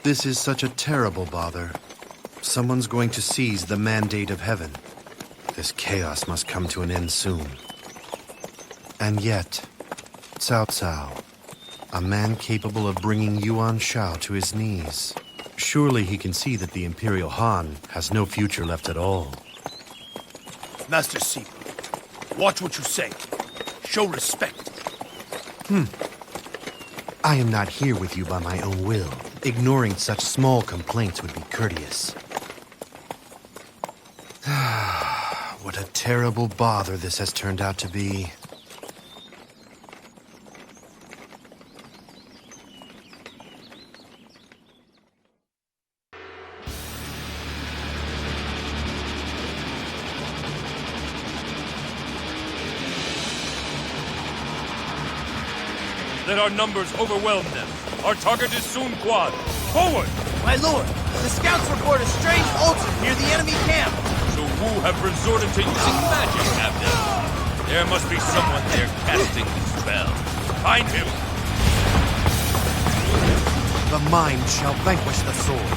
This is such a terrible bother. Someone's going to seize the mandate of heaven. This chaos must come to an end soon. And yet, Cao Cao, a man capable of bringing Yuan Shao to his knees. Surely he can see that the Imperial Han has no future left at all. Master Sima, watch what you say. Show respect. I am not here with you by my own will. Ignoring such small complaints would be courteous. What a terrible bother this has turned out to be. Let our numbers overwhelm them. Our target is soon quad. Forward! My lord, the scouts report a strange altar near the enemy camp. So Wu have resorted to using magic, have they? There must be someone there casting the spell. Find him! The mind shall vanquish the sword.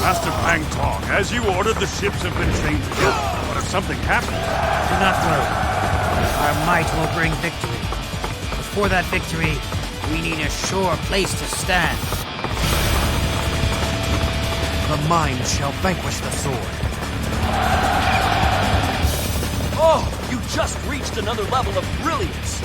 Master Pang Tong, as you ordered, the ships have been chained together. But if something happens... Do not worry. Our might will bring victory. But for that victory, we need a sure place to stand. The mind shall vanquish the sword. Oh, you just reached another level of brilliance.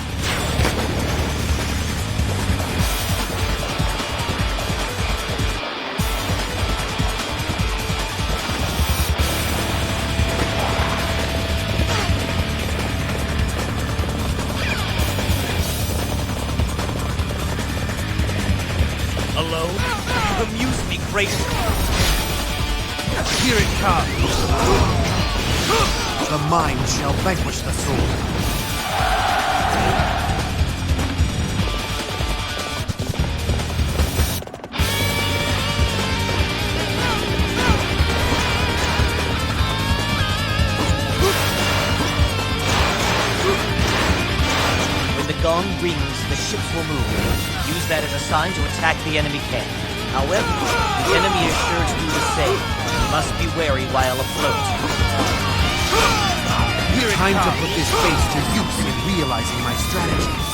Hello? You amuse me greatly. Here it comes. The mind shall vanquish the sword. When the gong rings, the ships will move. Use that as a sign to attack the enemy camp. However, the enemy is sure to do the same. You must be wary while afloat. Time to put this base to use in realizing my strategies.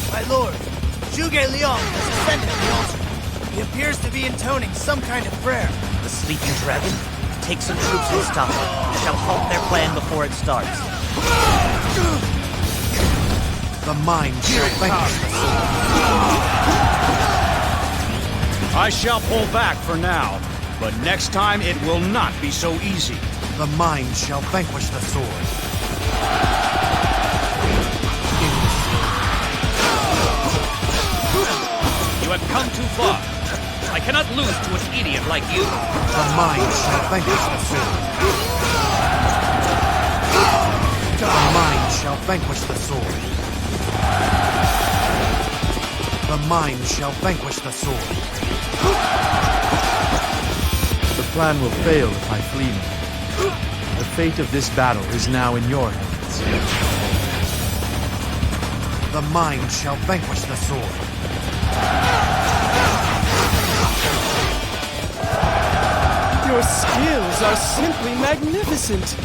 My lord, Zhuge Liang has ascended the altar. He appears to be intoning some kind of prayer. The sleeping dragon? Take some troops and stop it. We shall halt their plan before it starts. The mind shall vanquish the sword. I shall pull back for now, but next time it will not be so easy. The mind shall vanquish the sword. You have come too far. I cannot lose to an idiot like you. The mind shall vanquish the sword. The mind shall vanquish the sword. The mind shall vanquish the sword. The plan will fail if I flee now. The fate of this battle is now in your hands. The mind shall vanquish the sword. Your skills are simply magnificent.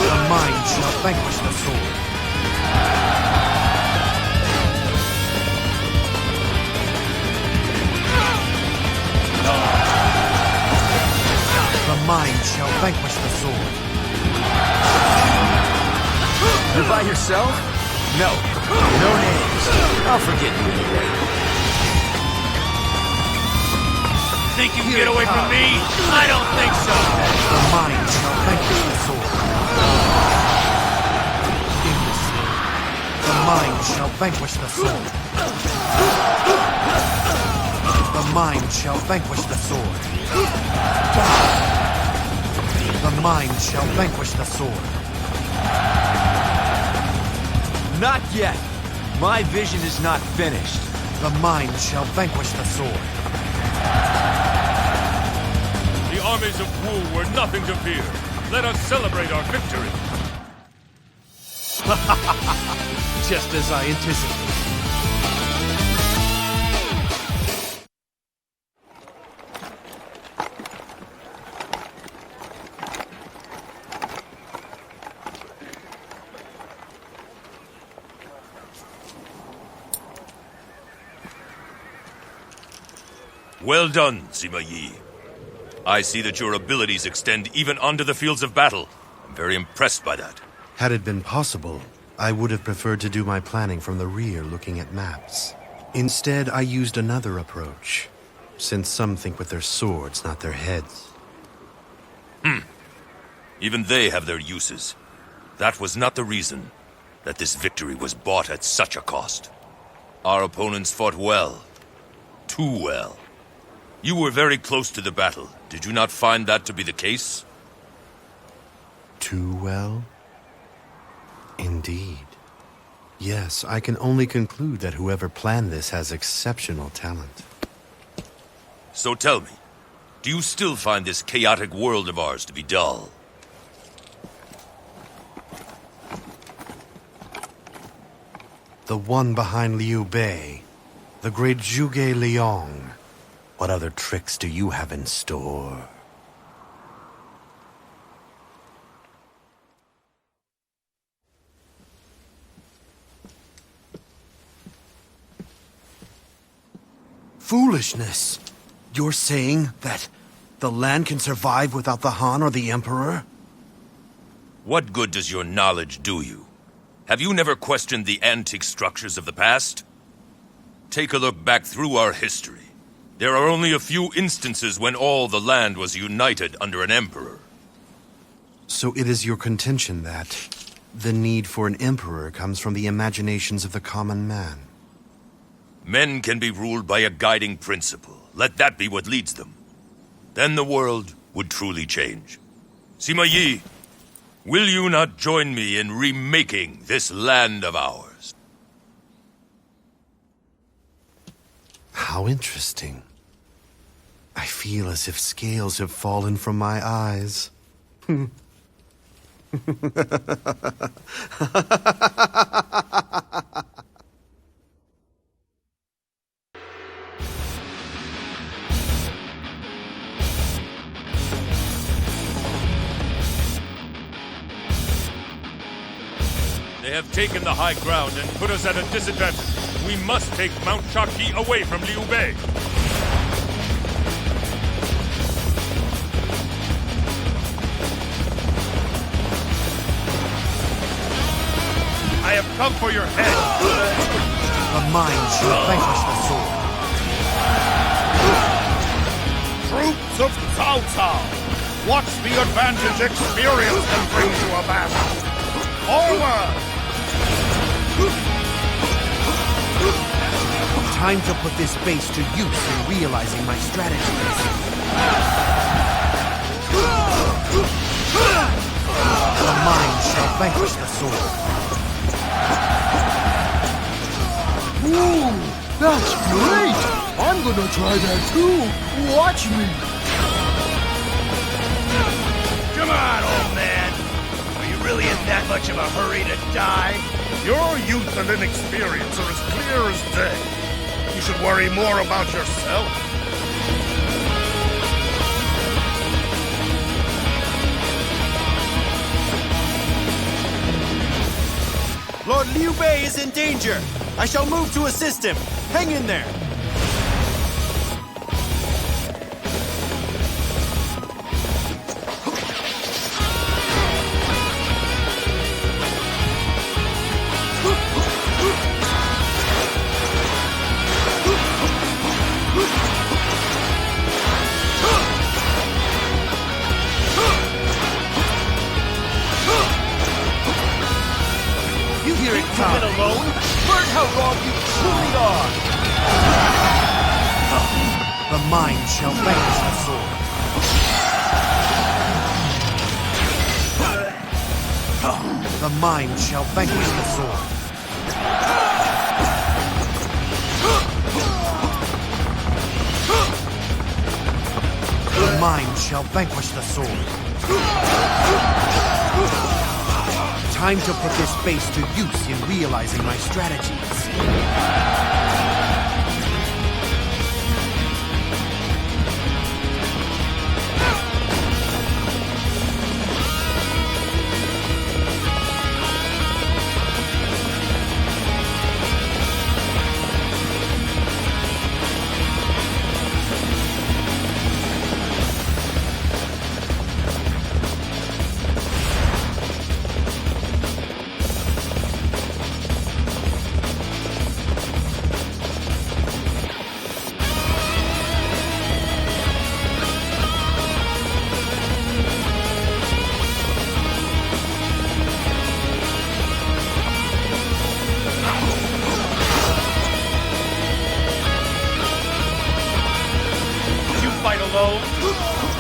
The mind shall vanquish the sword. The mind shall vanquish the sword. You're by yourself? No. No names. I'll forget you anyway. Think you can get away from me? I don't think so! The mind shall vanquish the sword. The mind shall vanquish the sword. The mind shall vanquish the sword. The mind shall vanquish the sword. Not yet. My vision is not finished. The mind shall vanquish the sword. The armies of Wu were nothing to fear. Let us celebrate our victory. Just as I anticipated. Well done, Sima Yi. I see that your abilities extend even onto the fields of battle. I'm very impressed by that. Had it been possible, I would have preferred to do my planning from the rear looking at maps. Instead, I used another approach, since some think with their swords, not their heads. Even they have their uses. That was not the reason that this victory was bought at such a cost. Our opponents fought well. Too well. You were very close to the battle. Did you not find that to be the case? Too well? Indeed. Yes, I can only conclude that whoever planned this has exceptional talent. So tell me, do you still find this chaotic world of ours to be dull? The one behind Liu Bei, the great Zhuge Liang. What other tricks do you have in store? Foolishness! You're saying that the land can survive without the Han or the Emperor? What good does your knowledge do you? Have you never questioned the antique structures of the past? Take a look back through our history. There are only a few instances when all the land was united under an emperor. So it is your contention that the need for an emperor comes from the imaginations of the common man? Men can be ruled by a guiding principle. Let that be what leads them. Then the world would truly change. Sima Yi, will you not join me in remaking this land of ours? How interesting. I feel as if scales have fallen from my eyes. They have taken the high ground and put us at a disadvantage. We must take Mount Shaki away from Liu Bei. I have come for your head. The mind shall vanquish the sword. Troops of Cao Cao, watch the advantage experience can bring to a battle. Forward! Time to put this base to use in realizing my strategies. The mind shall vanquish the sword. Ooh, that's great! I'm gonna try that too. Watch me. Come on, old man. Are you really in that much of a hurry to die? Your youth and inexperience are as clear as day. You should worry more about yourself. Lord Liu Bei is in danger. I shall move to assist him. Hang in there. You hear it coming alone? Learn how wrong you truly are. The mind shall vanquish the sword. The mind shall vanquish the sword. mind shall vanquish the sword. Time to put this base to use in realizing my strategies.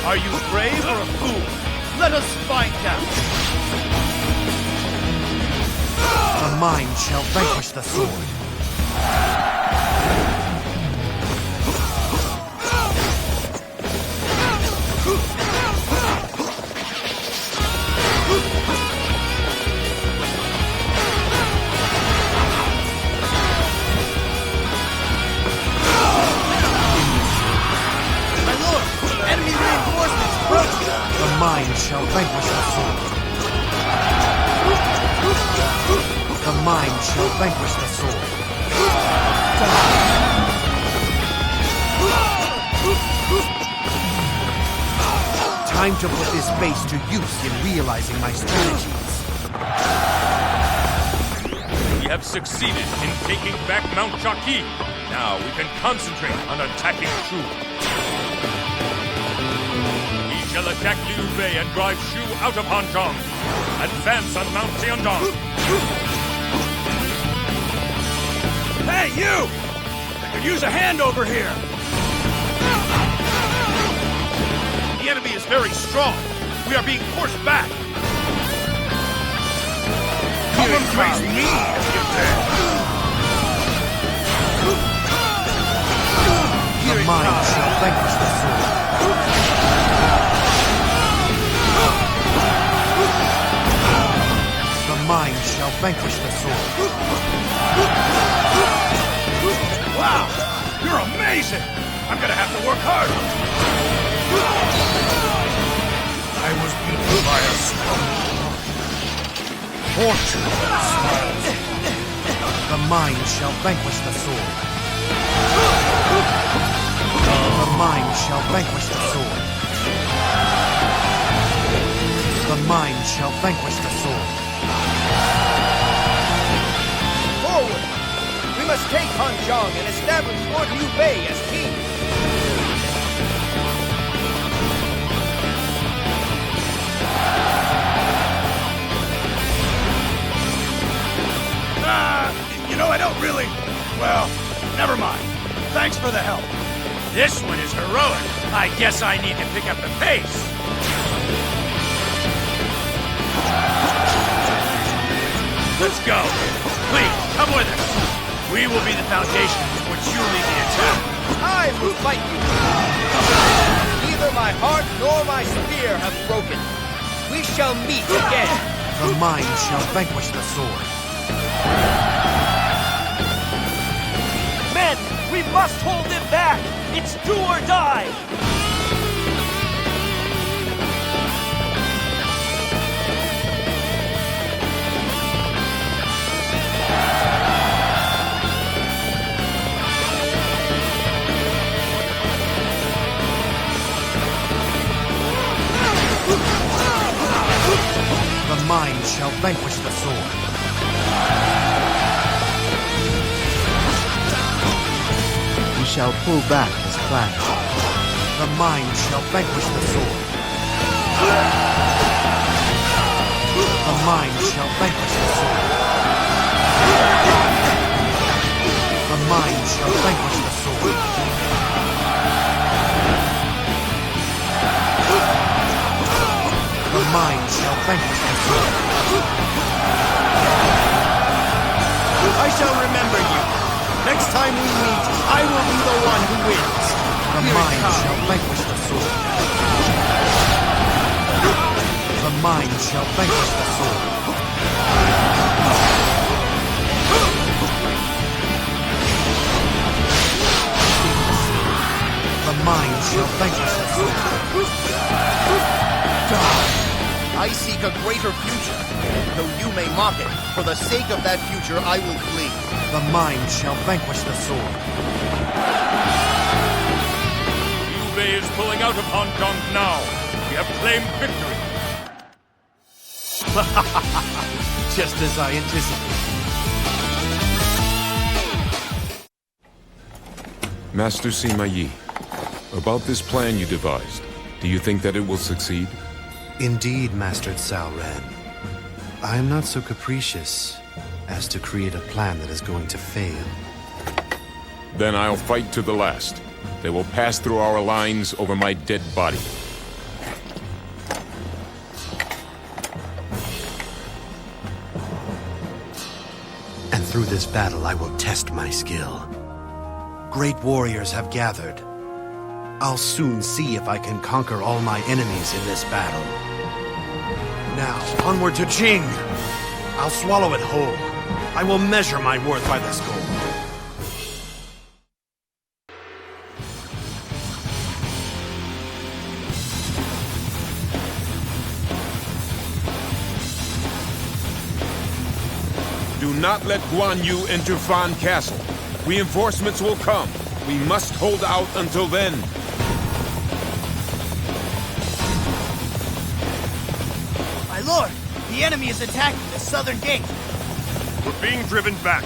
Are you brave or a fool? Let us find out. The mind shall vanquish the sword. The mind shall vanquish the sword. The mind shall vanquish the sword. Time to put this base to use in realizing my strategies. We have succeeded in taking back Mount Shaki. Now we can concentrate on attacking Shu. Shall attack Liu Bei and drive Shu out of Han Zhong. Advance on Mount Tiandong. Hey, you! I could use a hand over here. The enemy is very strong. We are being forced back. Come and face me if you dare. The mind shall vanquish the sword. The mind shall vanquish the sword. Wow! You're amazing! I'm gonna have to work harder! I was beaten by a storm. Fortune smiles. The mind shall vanquish the sword. The mind shall vanquish the sword. The mind shall vanquish the sword. Forward! We must take Han Zhong and establish Lord Liu Bei as king. You know, I don't really... Well, never mind. Thanks for the help. This one is heroic. I guess I need to pick up the pace. Let's go. Please, come with us. We will be the foundation from which you lead the attack. I will fight you. Neither my heart nor my spear have broken. We shall meet again. The mind shall vanquish the sword. Men, we must hold them back. It's do or die. The mind shall vanquish the sword. We shall pull back as planned. The mind shall vanquish the sword. The mind shall vanquish the sword. The mind shall vanquish the sword. The mind shall vanquish the sword. I shall remember you. Next time we meet, I will be the one who wins. The mind shall vanquish the sword. mind shall vanquish the sword. The mind shall vanquish the sword. Die! I seek a greater future. Though you may mock it, for the sake of that future I will flee. The mind shall vanquish the sword. Liu Bei is pulling out of Han Zhong now. We have claimed victory. Just as I anticipated. Master Sima Yi, about this plan you devised, do you think that it will succeed? Indeed, Master Cao Ren. I am not so capricious as to create a plan that is going to fail. Then I'll fight to the last. They will pass through our lines over my dead body. And through this battle, I will test my skill. Great warriors have gathered. I'll soon see if I can conquer all my enemies in this battle. Now, onward to Jing! I'll swallow it whole. I will measure my worth by this gold. Do not let Guan Yu enter Fan Castle. Reinforcements will come. We must hold out until then. My lord, the enemy is attacking the southern gate. We're being driven back.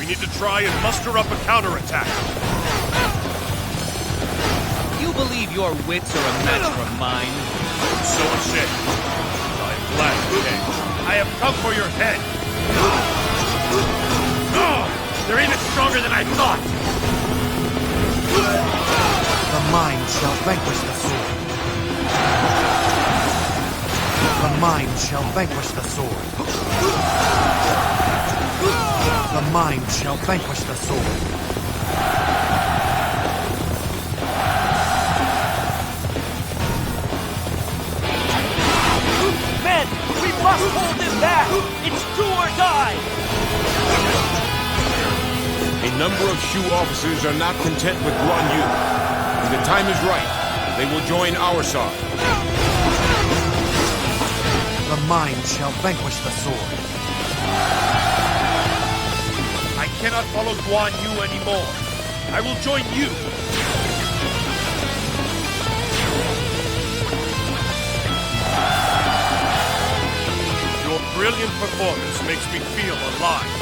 We need to try and muster up a counterattack. You believe your wits are a match for mine? I'm so ashamed. I am glad you came. I have come for your head. Oh, they're even stronger than I thought. The mind shall vanquish the sword. The mind shall vanquish the sword. The mind shall vanquish the sword. Men, we must hold them back! It's do or die! A number of Shu officers are not content with Guan Yu. When the time is right, they will join our side. The mind shall vanquish the sword. I cannot follow Guan Yu anymore. I will join you. Your brilliant performance makes me feel alive.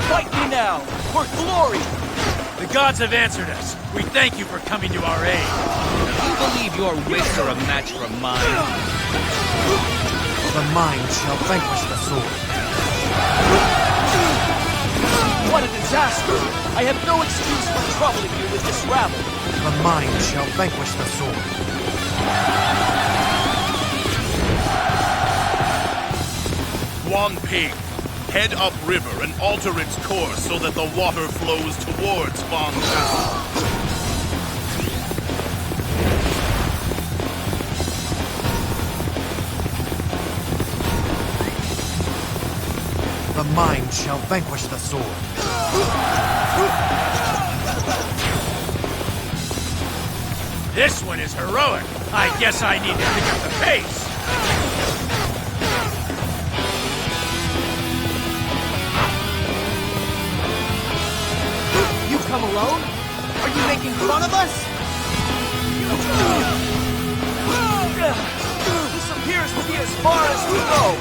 Fight me now, for glory! The gods have answered us. We thank you for coming to our aid. You believe your wits are a match for mine? The mind shall vanquish the sword. What a disaster! I have no excuse for troubling you with this rabble. The mind shall vanquish the sword. Guan Ping, head upriver and alter its course so that the water flows towards Fan Castle. The mind shall vanquish the sword. This one is heroic. I guess I need to pick up the pace. You come alone? Are you making fun of us? This appears to be as far as we go.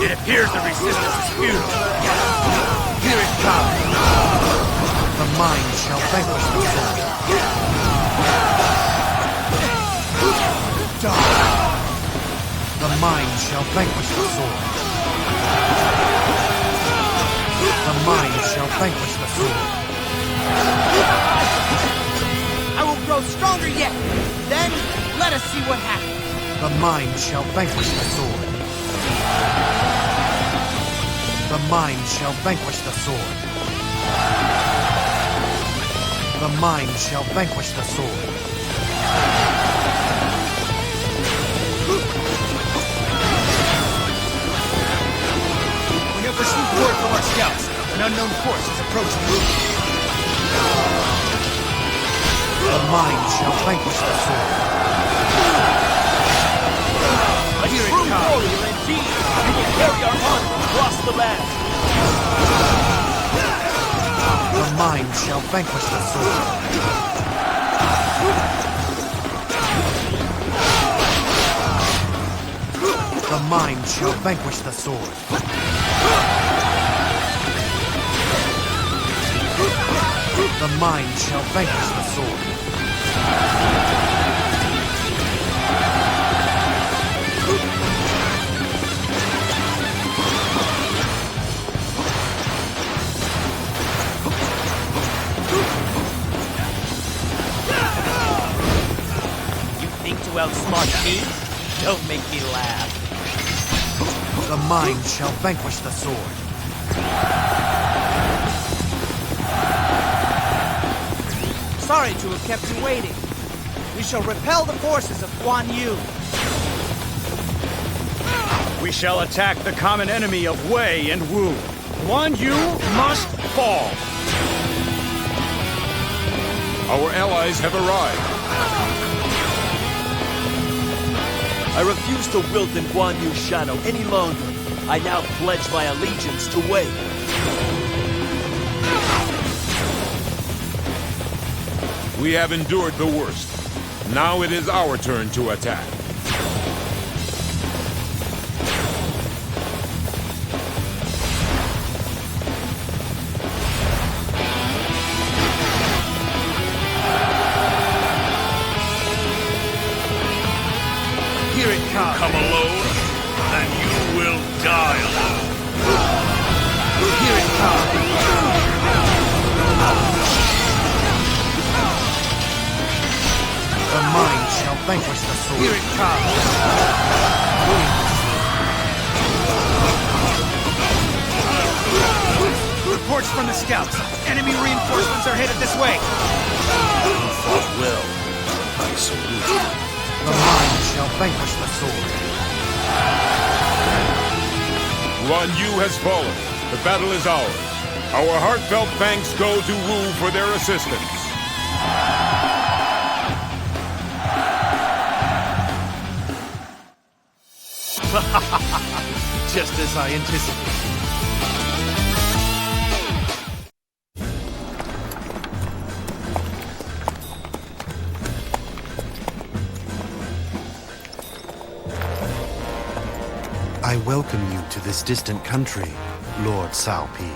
It appears the resistance is futile. Here it comes. The mind shall vanquish the sword. Die. The mind shall vanquish the sword. The mind shall vanquish the sword. I will grow stronger yet. Then, let us see what happens. The mind shall vanquish the sword. The mind shall vanquish the sword. The mind shall vanquish the sword. We have received word from our scouts. An unknown force is approaching Wu. The mind shall vanquish the sword. A true warrior indeed! You will carry our honor across the land! The mind shall vanquish the sword. The mind shall vanquish the sword. The mind shall vanquish the sword. You think to outsmart me? Don't make me laugh. The mind shall vanquish the sword. Sorry to have kept you waiting. We shall repel the forces of Guan Yu. We shall attack the common enemy of Wei and Wu. Guan Yu must fall. Our allies have arrived. I refuse to wilt in Guan Yu's shadow any longer. I now pledge my allegiance to Wei. We have endured the worst. Now it is our turn to attack. Here it comes. Come alone, and you will die alone. Here it comes. The mind shall vanquish the sword. Here it comes. Reports from the scouts. Enemy reinforcements are headed this way. Well, I salute you. The mind shall vanquish the sword. Guan Yu has fallen. The battle is ours. Our heartfelt thanks go to Wu for their assistance. Just as I anticipated. I welcome you to this distant country, Lord Cao Pi.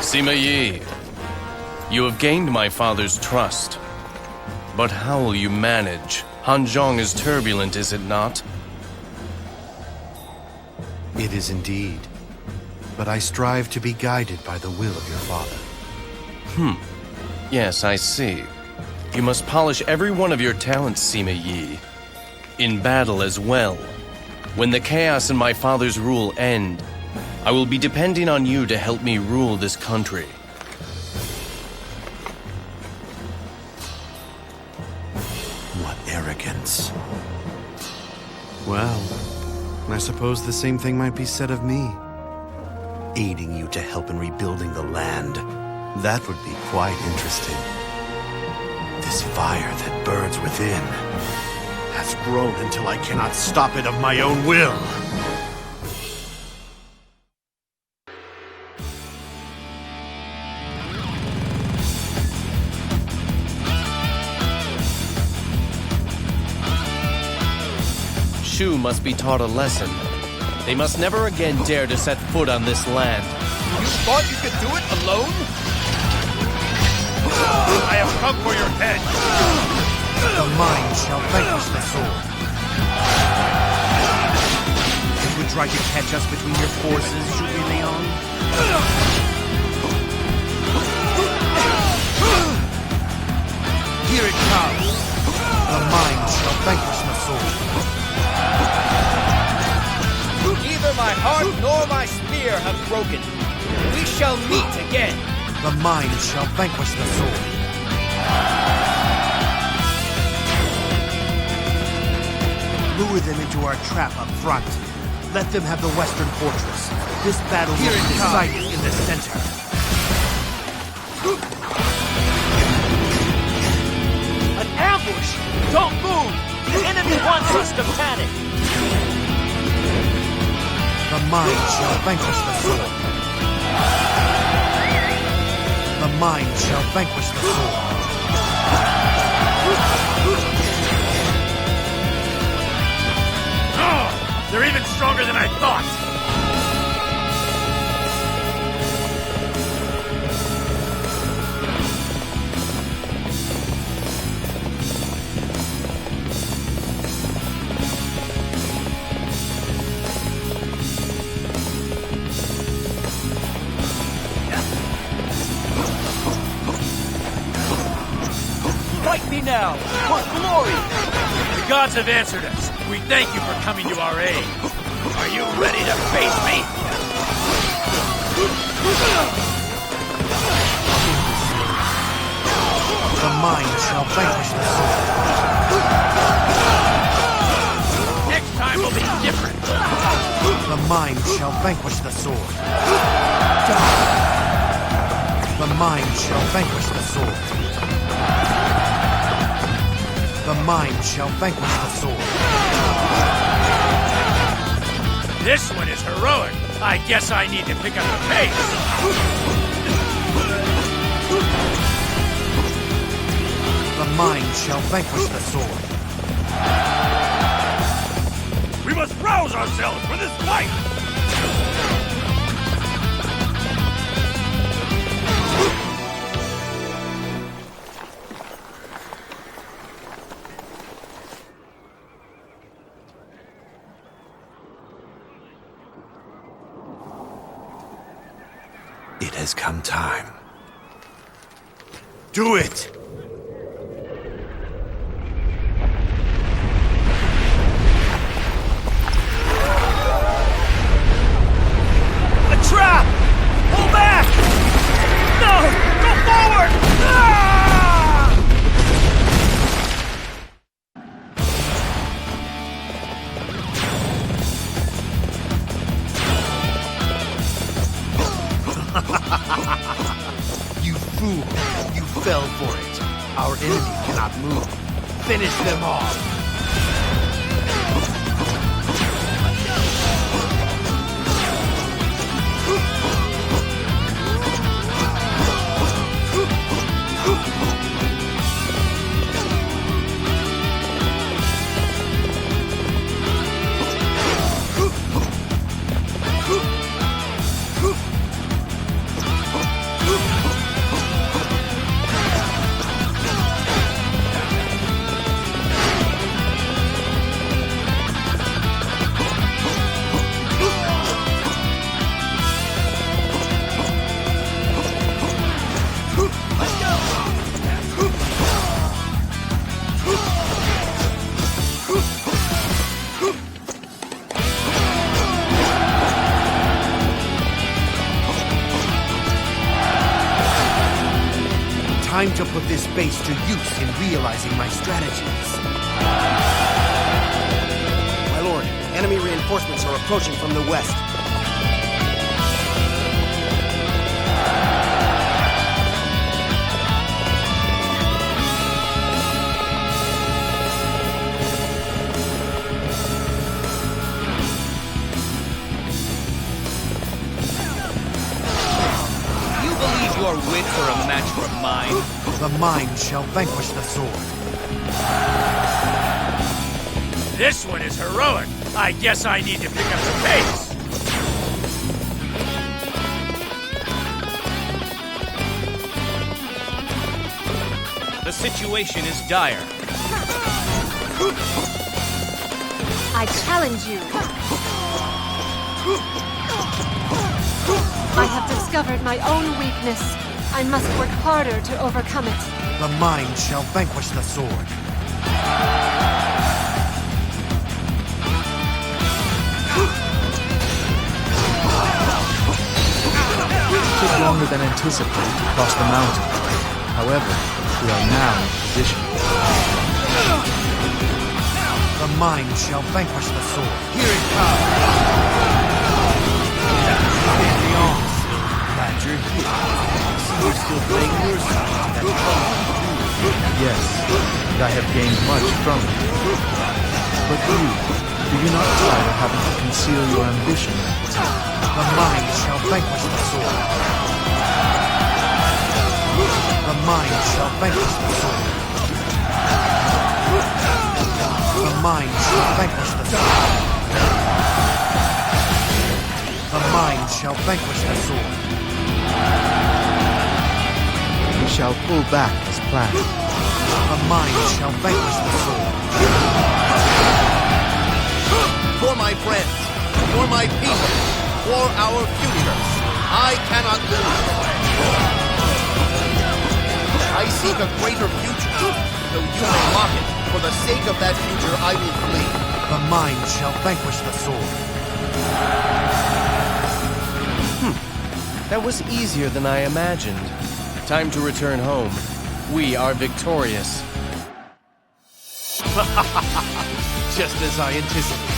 Sima Yi, you have gained my father's trust. But how will you manage? Han Zhong is turbulent, is it not? It is indeed. But I strive to be guided by the will of your father. Yes, I see. You must polish every one of your talents, Sima Yi. In battle as well. When the chaos in my father's rule end, I will be depending on you to help me rule this country. What arrogance. Well, I suppose the same thing might be said of me. Aiding you to help in rebuilding the land. That would be quite interesting. This fire that burns within has grown until I cannot stop it of my own will. Shu must be taught a lesson. They must never again dare to set foot on this land. You thought you could do it alone? I have come for your head. The mind shall vanquish the sword. It would try to catch us between your forces, Zhuge Liang. Here it comes! The mind shall vanquish the sword. Neither my heart nor my spear have broken. We shall meet again. The mind shall vanquish the sword. Lure them into our trap up front. Let them have the western fortress. This battle will be decided in the center. An ambush! Don't move! The enemy wants us to panic! The mind shall vanquish the sword. The mind shall vanquish the sword. Oh, they're even stronger than I thought! Fight me now! For glory! The gods have answered us. We thank you for coming to our aid. Are you ready to face me? The mind shall vanquish the sword. Next time will be different. The mind shall vanquish the sword. The mind shall vanquish the sword. The mind shall vanquish the sword. This one is heroic. I guess I need to pick up the pace. The mind shall vanquish the sword. We must rouse ourselves for this fight! It has come time. Do it! A trap! Pull back! No! Go forward! Ah! You fool! You fell for it. Our enemy cannot move. Finish them off! Time to put this base to use in realizing my strategies. My lord, enemy reinforcements are approaching from the west. Your wits are a match for mine. The mind shall vanquish the sword. This one is heroic. I guess I need to pick up the pace. The situation is dire. I challenge you. I have discovered my own weakness. I must work harder to overcome it. The mind shall vanquish the sword. It took longer than anticipated to cross the mountain. However, we are now in position. The mind shall vanquish the sword. Here it comes! Glad you're here. You're still playing your side. Yes, and I have gained much from it. But do you not tire of having to conceal your ambition? The mind shall vanquish the sword. The mind shall vanquish the sword. The mind shall vanquish the sword. The mind shall vanquish the sword. We shall pull back as planned. The mind shall vanquish the sword. For my friends, for my people, for our future, I cannot lose. I seek a greater future, though you may mock it. For the sake of that future, I will flee. The mind shall vanquish the sword. That was easier than I imagined. Time to return home. We are victorious. Just as I anticipated.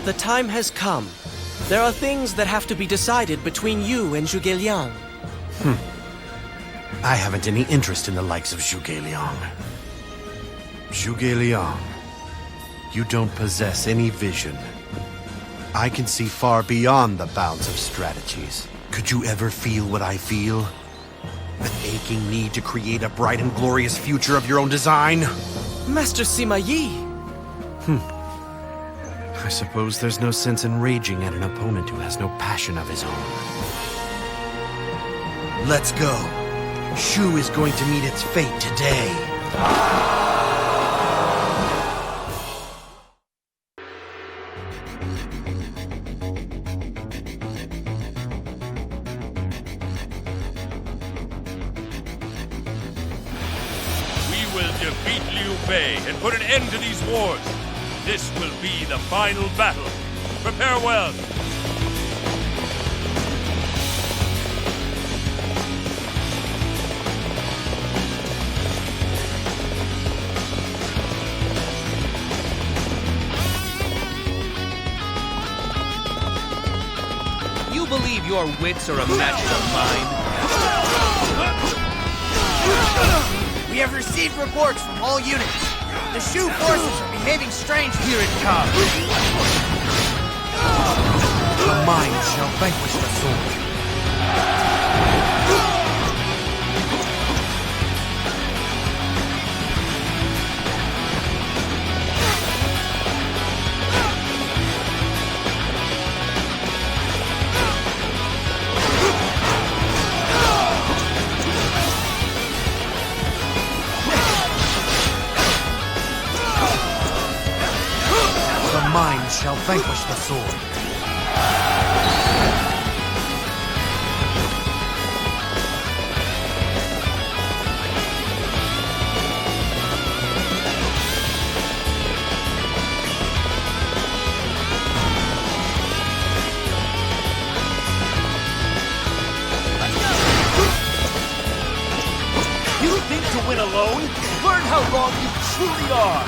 The time has come. There are things that have to be decided between you and Zhuge Liang. I haven't any interest in the likes of Zhuge Liang. Zhuge Liang, you don't possess any vision. I can see far beyond the bounds of strategies. Could you ever feel what I feel? An aching need to create a bright and glorious future of your own design? Master Sima Yi! I suppose there's no sense in raging at an opponent who has no passion of his own. Let's go. Xu is going to meet its fate today. We will defeat Liu Bei and put an end to these wars. This will be the final battle. Prepare well. You believe your wits are a match for mine? We have received reports from all units. The Shu forces are behaving strangely. Here it comes. The mind shall vanquish the sword. The mind shall vanquish the sword. You think to win alone? Learn how wrong you truly are!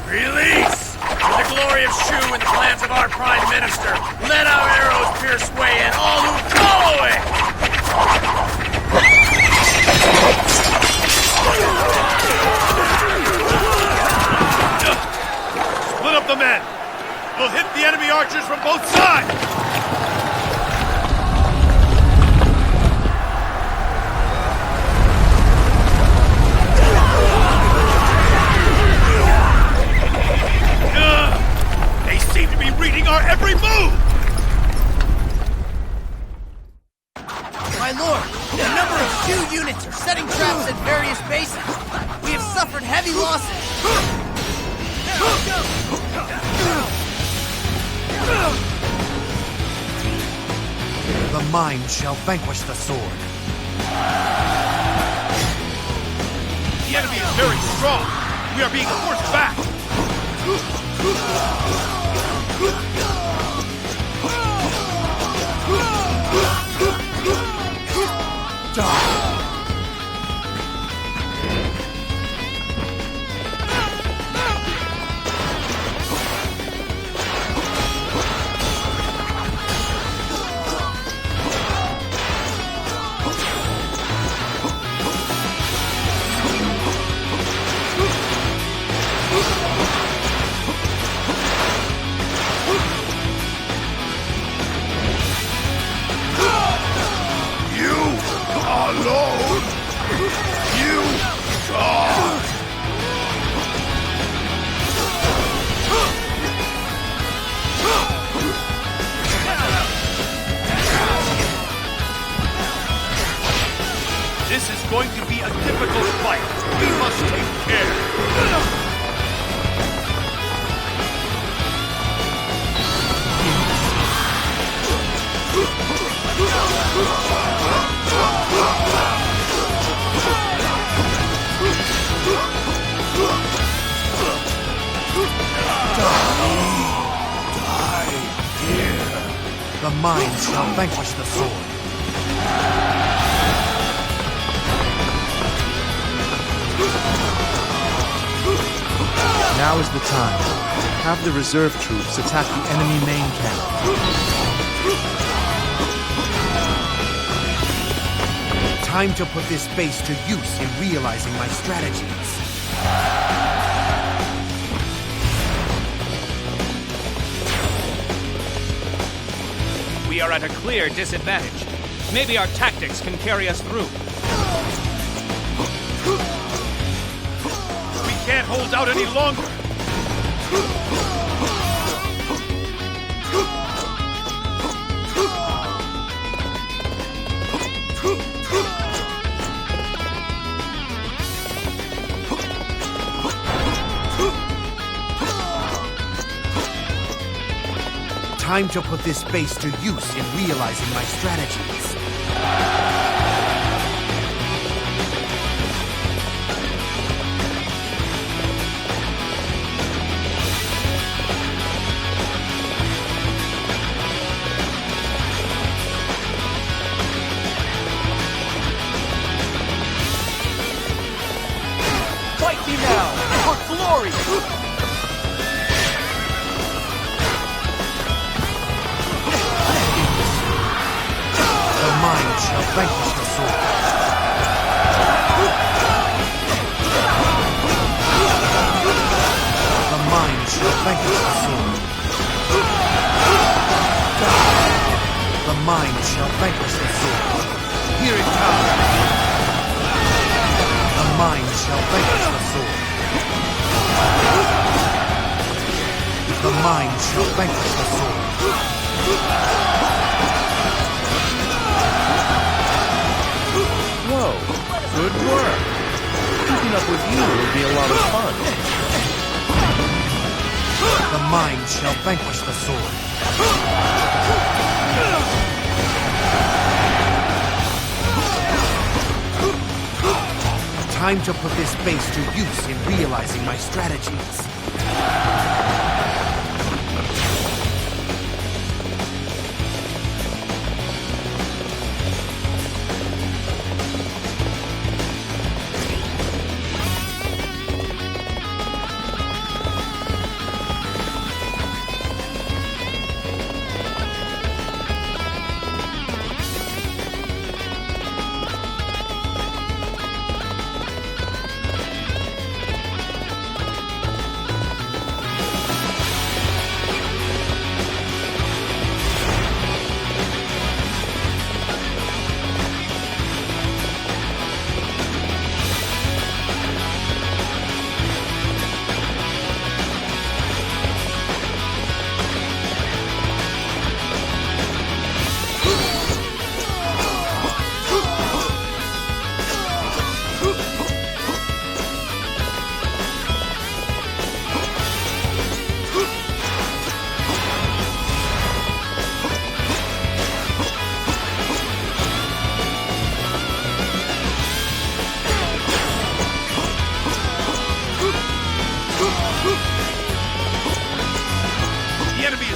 Release! For the glory of Shu and the plans of our Prime Minister, let our arrows pierce way and all who follow it! Split up the men! We'll hit the enemy archers from both sides! reading our every move! My lord, a number of Shu units are setting traps at various bases. We have suffered heavy losses. The mind shall vanquish the sword. The enemy is very strong. We are being forced back. This is going to be a difficult fight. We must take care. The mind shall vanquish the sword. Now is the time. Have the reserve troops attack the enemy main camp. Time to put this base to use in realizing my strategies. We are at a clear disadvantage. Maybe our tactics can carry us through. We can't hold out any longer. Time to put this base to use in realizing my strategies. Fight me now, for glory! The mind shall vanquish the sword. The mind shall vanquish the sword. The mind shall vanquish the sword. Here it comes. The mind shall vanquish the sword. The mind shall vanquish the sword. Whoa, good work. Keeping up with you will be a lot of fun. The mind shall vanquish the sword. Time to put this base to use in realizing my strategies.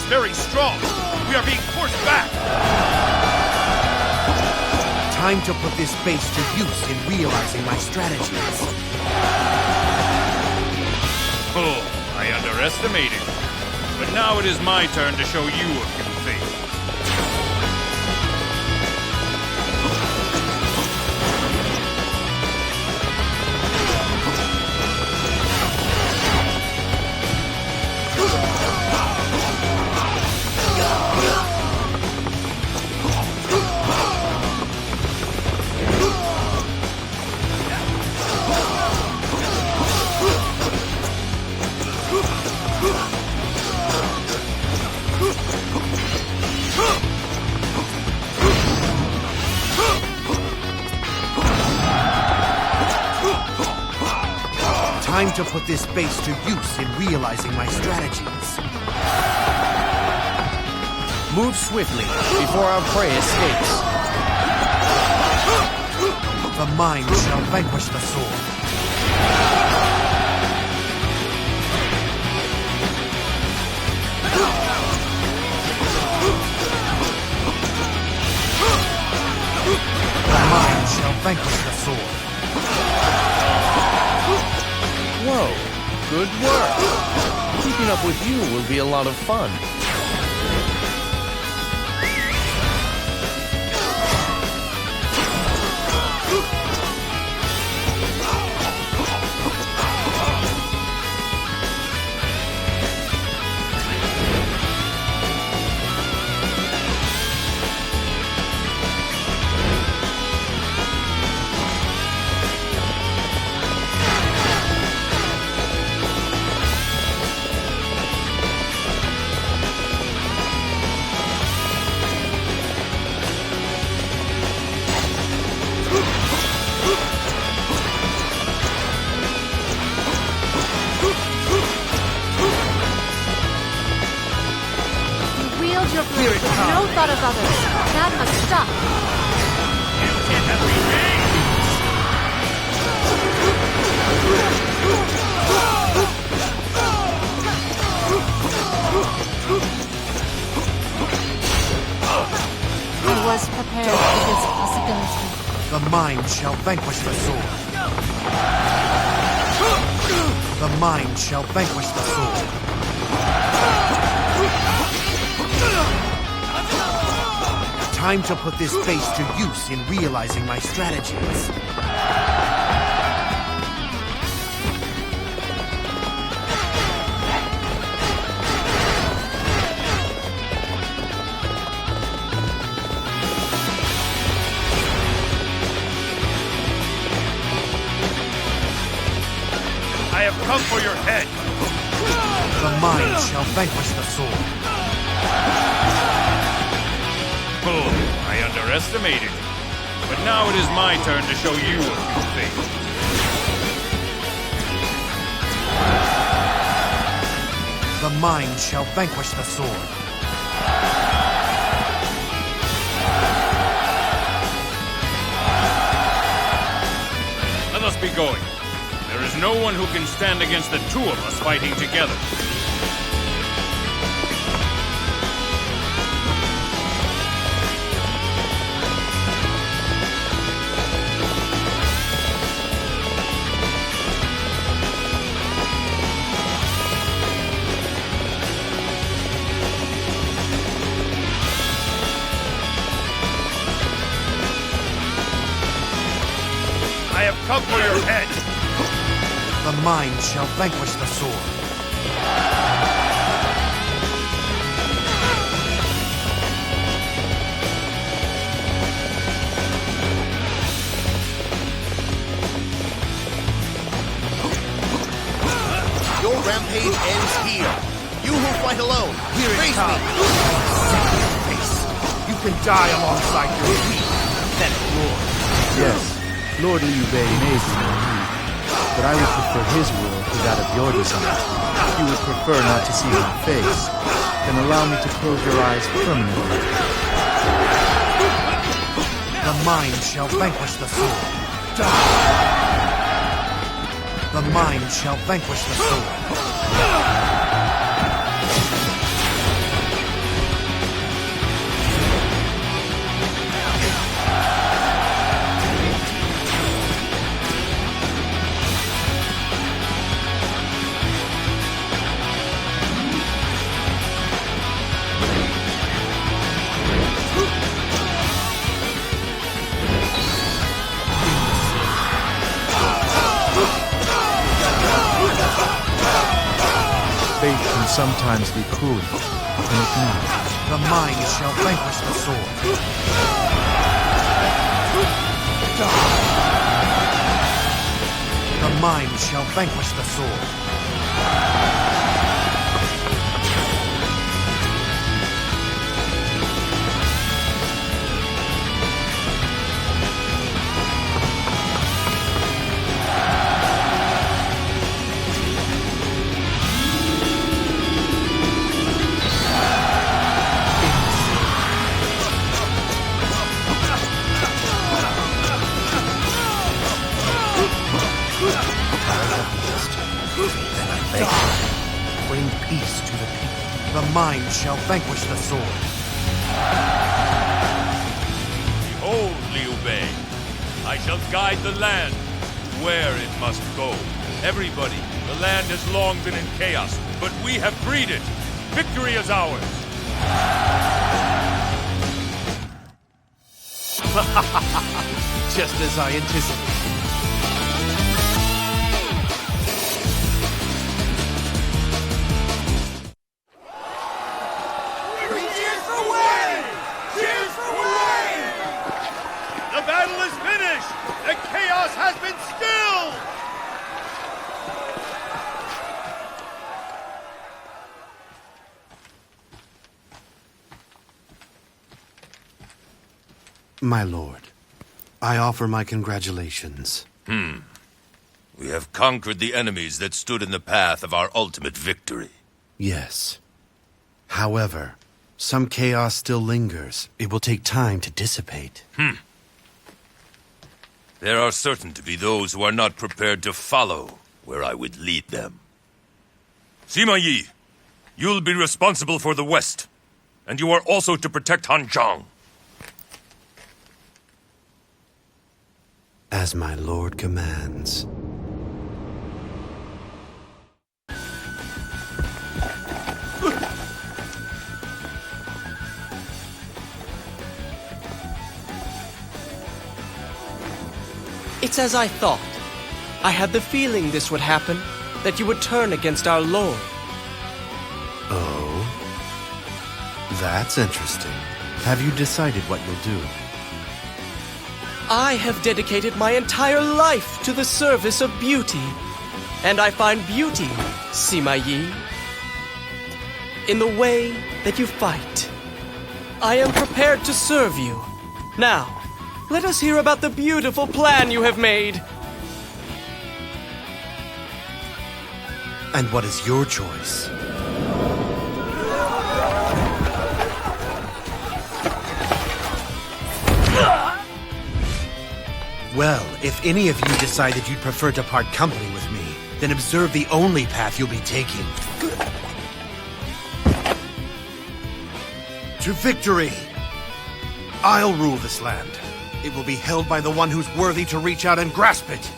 very strong. We are being forced back. Time to put this base to use in realizing my strategies. Oh, I underestimated you. But now it is my turn to show you a few things. Time to put this base to use in realizing my strategies. Move swiftly before our prey escapes. The mind shall vanquish the sword. The mind shall vanquish the sword. Whoa, good work. Keeping up with you will be a lot of fun. Here it comes. No thought of others. That must stop. You can't have remained! I was prepared for this possibility. The mind shall vanquish the sword. The mind shall vanquish the sword. Time to put this base to use in realizing my strategies. I have come for your head. The mind shall vanquish the sword. Oh, I underestimated you. But now it is my turn to show you a few things. The mind shall vanquish the sword. Let us be going. There is no one who can stand against the two of us fighting together. I have come for your head. The mind shall vanquish the sword. Your rampage ends here. You who fight alone, Here it face comes. me! Face. You can die alongside your weak, pathetic lord. Yes, Lord Liu Bei may be no need, but I would prefer his will to that of your design. If you would prefer not to see my face, then allow me to close your eyes permanently. The mind shall vanquish the sword. Die! The mind shall vanquish the sword. sometimes be cruel, can it not? The mind shall vanquish the sword. The mind shall vanquish the sword. Bring peace to the people. The mind shall vanquish the sword. Behold, Liu Bei, I shall guide the land where it must go. Everybody, the land has long been in chaos, but we have freed it. Victory is ours. Just as I anticipated. The battle is finished! The chaos has been stilled! My lord, I offer my congratulations. We have conquered the enemies that stood in the path of our ultimate victory. Yes. However, some chaos still lingers. It will take time to dissipate. There are certain to be those who are not prepared to follow where I would lead them. Sima Yi, you'll be responsible for the West, and you are also to protect Han Zhong. As my lord commands. It's as I thought. I had the feeling this would happen, that you would turn against our lord. Oh? That's interesting. Have you decided what you'll do? I have dedicated my entire life to the service of beauty. And I find beauty, Sima Yi, in the way that you fight. I am prepared to serve you. Now, let us hear about the beautiful plan you have made. And what is your choice? Well, if any of you decided you'd prefer to part company with me, then observe the only path you'll be taking. To victory! I'll rule this land. It will be held by the one who's worthy to reach out and grasp it.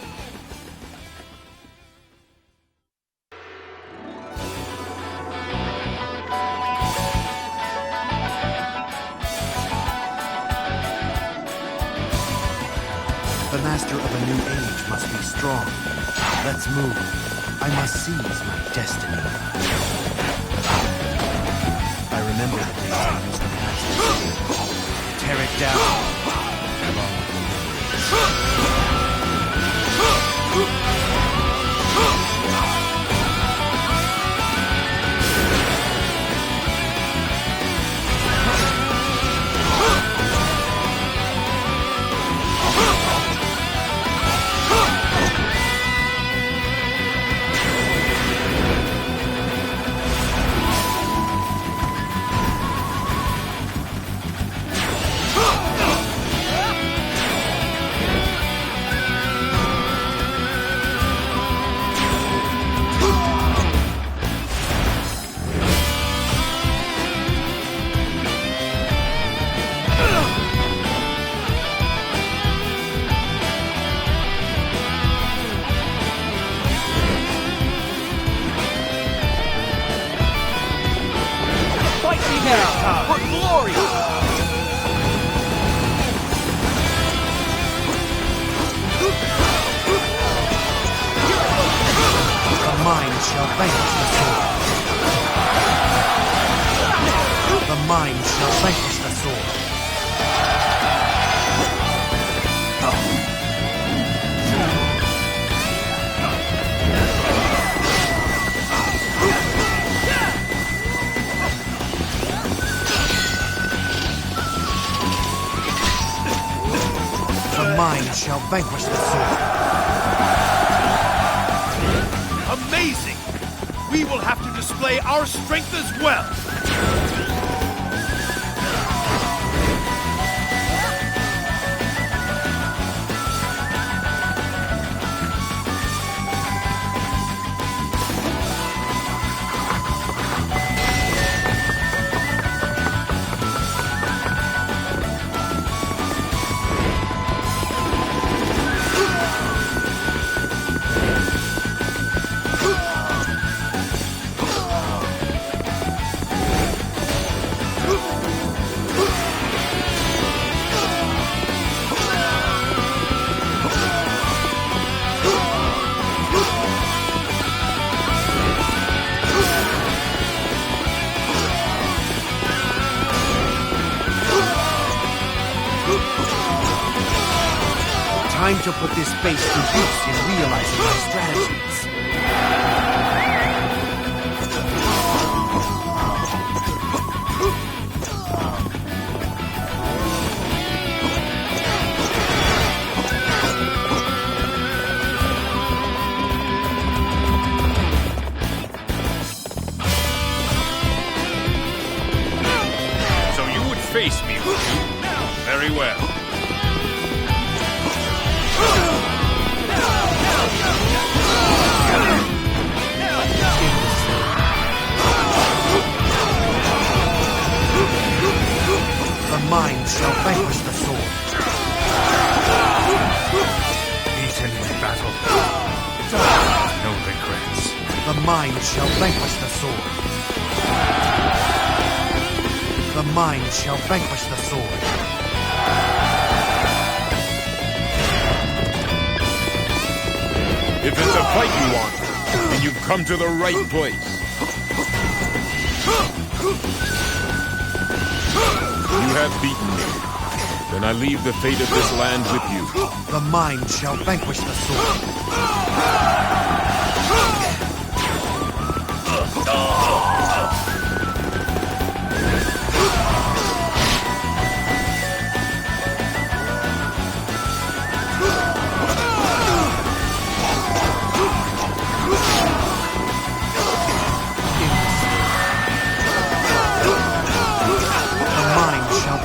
The master of a new age must be strong. Let's move. I must seize my destiny. I remember the days I used the master's steel. Tear it down, along with the memories. For glory! The mind shall vanquish the sword. mind shall vanquish the sword. The mind shall vanquish the sword. Amazing! We will have to display our strength as well! Time to put this base to use in realizing my strategies. So you would face me, would you? Very well. The mind shall vanquish the sword. Beaten in battle. No regrets. The mind shall vanquish the sword. The mind shall vanquish the sword. If it's a fight you want, then you've come to the right place. You have beaten me. Then I leave the fate of this land with you. The mind shall vanquish the sword.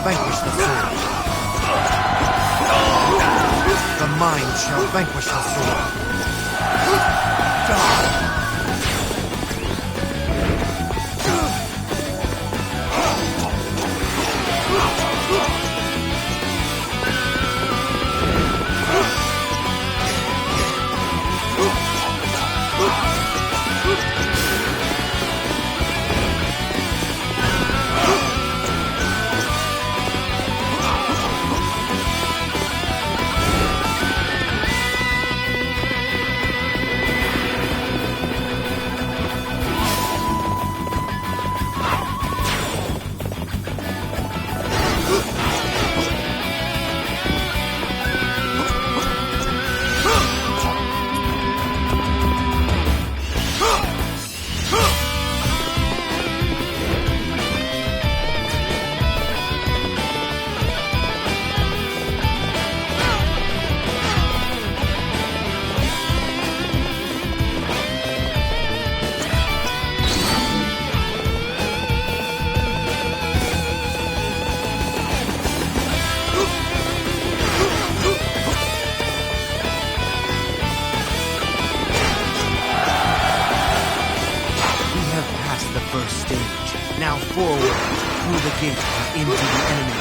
Vanquish the sword. The mind shall vanquish the sword. Now forward, through the gate and into the enemy.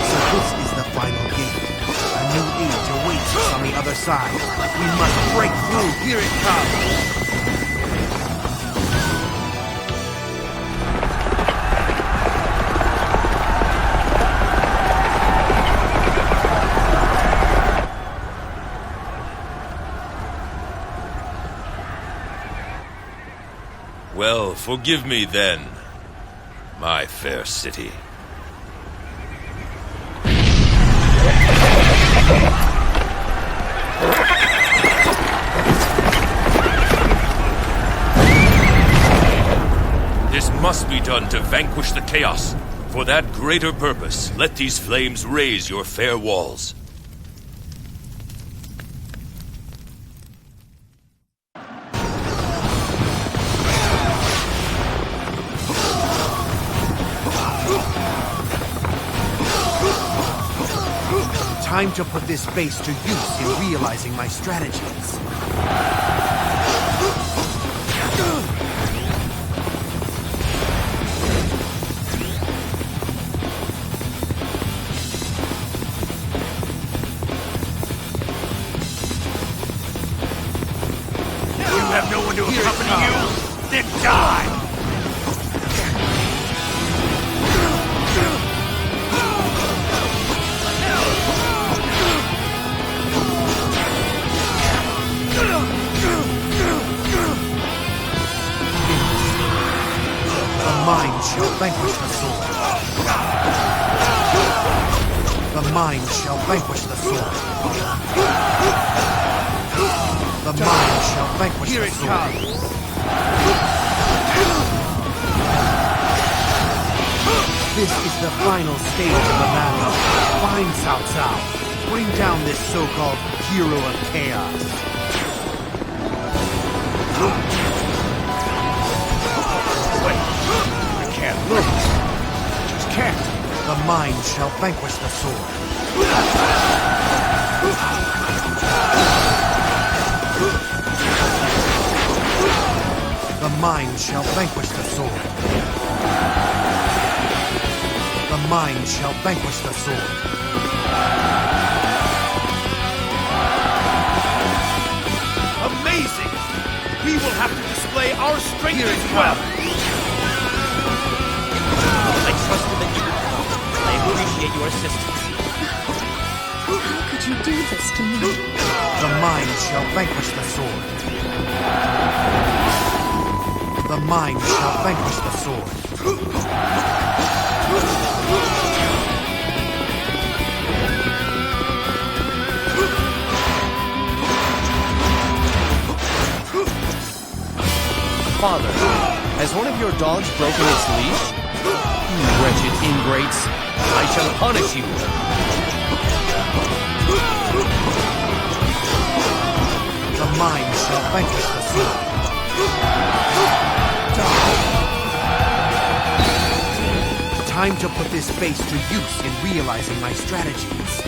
So this is the final gate. A new age awaits us on the other side. We must break through. Here it comes. Well, Well, forgive me then, my fair city. This must be done to vanquish the chaos. For that greater purpose, let these flames raise your fair walls. Time to put this base to use in realizing my strategies. You have no one to accompany you? Then die! The mind shall vanquish the sword. The mind shall vanquish the sword. The mind shall vanquish the sword. This is the final stage of the battle. Find Cao Cao. Bring down this so-called hero of chaos. Wait, I can't look. I just can't. The mind shall vanquish the sword. The mind shall vanquish the sword. The mind shall vanquish the sword. Amazing! We will have to display our strength as well! I trusted that you would come. I appreciate your assistance. How could you do this to me? The mind shall vanquish the sword. The mind shall vanquish the sword. Father, has one of your dogs broken its leash? You wretched ingrates, I shall punish you. The mind shall vanquish the sword. Time to put this base to use in realizing my strategies.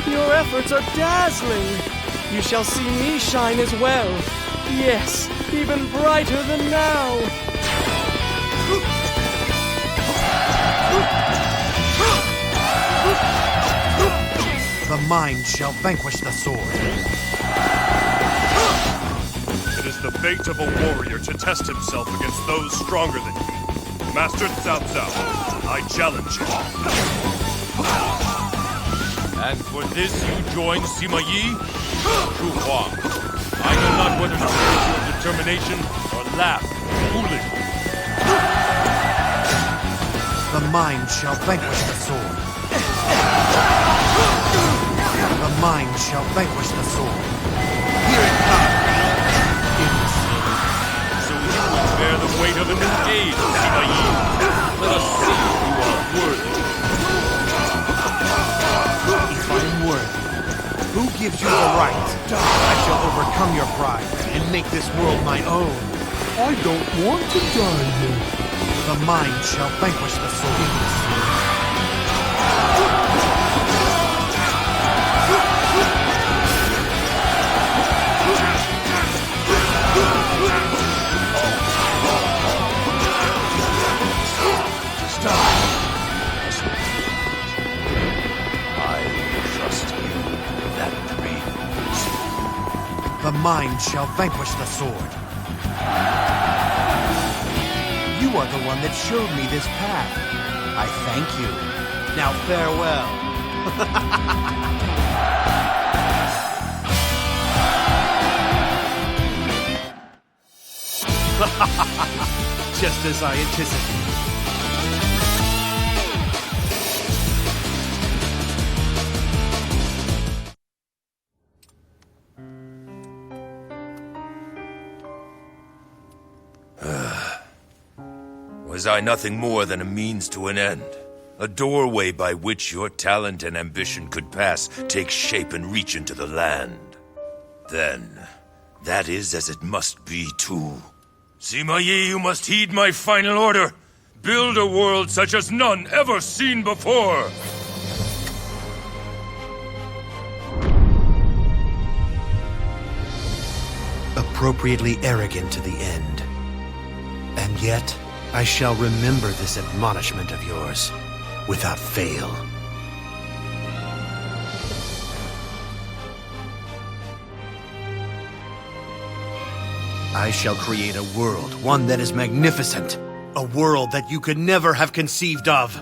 Your efforts are dazzling. You shall see me shine as well. Yes, even brighter than now. The mind shall vanquish the sword. It is the fate of a warrior to test himself against those stronger than he. Master Cao Cao, I challenge you. And for this you join Sima Yi? Xu Chang, I know not whether to praise your determination or laugh foolishly. The mind shall vanquish the sword. The mind shall vanquish the sword. Here it comes. So you will bear the weight of a new age, Sima Yi. Let us see if you are worthy. If I am worthy, who gives you the right? I shall overcome your pride and make this world my own. I don't want to die yet. The mind shall vanquish the sword. The mind shall vanquish the sword. You are the one that showed me this path. I thank you. Now farewell. Just as I anticipated. Was I nothing more than a means to an end? A doorway by which your talent and ambition could pass, take shape and reach into the land? Then, that is as it must be too. Sima Yi, you must heed my final order. Build a world such as none ever seen before. Appropriately arrogant to the end. And yet, I shall remember this admonishment of yours, without fail. I shall create a world, one that is magnificent. A world that you could never have conceived of.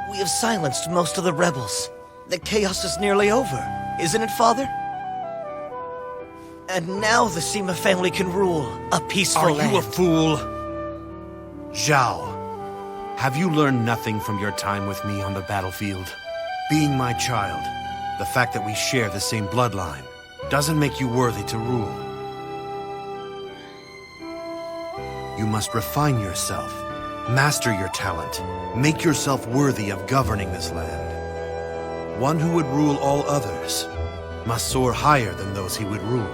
We have silenced most of the rebels. The chaos is nearly over, isn't it, Father? And now the Sima family can rule a peaceful land. Are you a fool? Zhao, have you learned nothing from your time with me on the battlefield? Being my child, the fact that we share the same bloodline, doesn't make you worthy to rule. You must refine yourself, master your talent, make yourself worthy of governing this land. One who would rule all others must soar higher than those he would rule.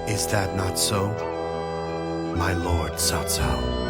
Is that not so, my lord Cao Cao?